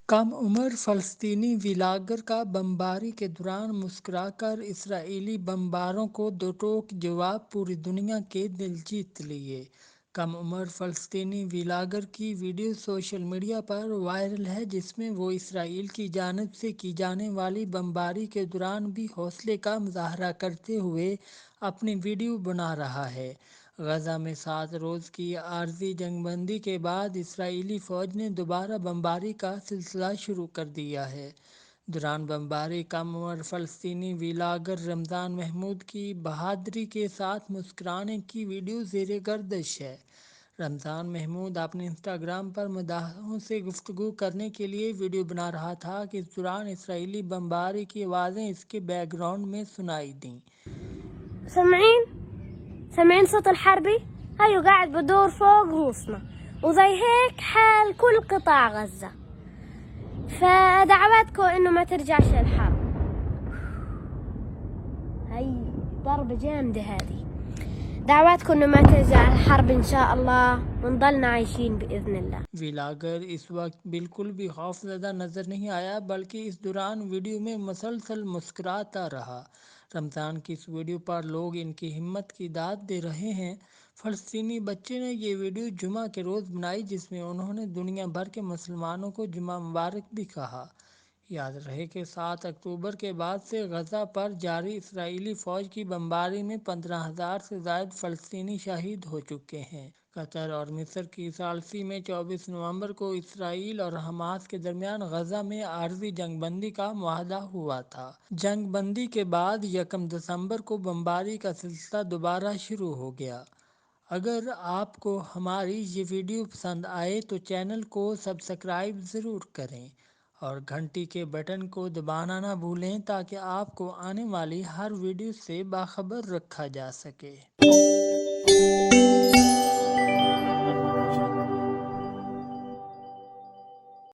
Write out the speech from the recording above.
کم عمر فلسطینی ولاگر کا بمباری کے دوران مسکرا کر اسرائیلی بمباروں کو دو ٹوک جواب پوری دنیا کے دل جیت لیے۔ کم عمر فلسطینی ولاگر کی ویڈیو سوشل میڈیا پر وائرل ہے جس میں وہ اسرائیل کی جانب سے کی جانے والی بمباری کے دوران بھی حوصلے کا مظاہرہ کرتے ہوئے اپنی ویڈیو بنا رہا ہے۔ غزہ میں 7 روز کی عارضی جنگ بندی کے بعد اسرائیلی فوج نے دوبارہ بمباری کا سلسلہ شروع کر دیا ہے۔ دوران بمباری کم عمر فلسطینی ولاگر رمضان محمود کی بہادری کے ساتھ مسکرانے کی ویڈیو زیر گردش ہے۔ رمضان محمود اپنے انسٹاگرام پر مداحوں سے گفتگو کرنے کے لیے ویڈیو بنا رہا تھا کہ اس دوران اسرائیلی بمباری کی آوازیں اس کے بیک گراؤنڈ میں سنائی دیں۔ سامعين صوت الحربي؟ هيو قاعد بدور فوق روسنا وزي هيك حال كل قطاع غزة، فدعواتكم انه ما ترجعش الحرب. هي ضربة جامدة هذه. دعواتكم انه ما ترجع الحرب ان شاء الله ونضلنا عايشين باذن الله. ولاگر اس وقت بالکل بھی خوف زدہ نظر نہیں آیا بلکہ اس دوران ویڈیو میں مسلسل مسکراتا رہا۔ رمضان کی اس ویڈیو پر لوگ ان کی ہمت کی داد دے رہے ہیں۔ فلسطینی بچے نے یہ ویڈیو جمعہ کے روز بنائی جس میں انہوں نے دنیا بھر کے مسلمانوں کو جمعہ مبارک بھی کہا۔ یاد رہے کہ 7 اکتوبر کے بعد سے غزہ پر جاری اسرائیلی فوج کی بمباری میں 15,000 سے زائد فلسطینی شہید ہو چکے ہیں۔ قطر اور مصر کی ثالثی میں 24 نومبر کو اسرائیل اور حماس کے درمیان غزہ میں عارضی جنگ بندی کا معاہدہ ہوا تھا۔ جنگ بندی کے بعد 1 دسمبر کو بمباری کا سلسلہ دوبارہ شروع ہو گیا۔ اگر آپ کو ہماری یہ ویڈیو پسند آئے تو چینل کو سبسکرائب ضرور کریں اور گھنٹی کے بٹن کو دبانا نہ بھولیں تاکہ آپ کو آنے والی ہر ویڈیو سے باخبر رکھا جا سکے۔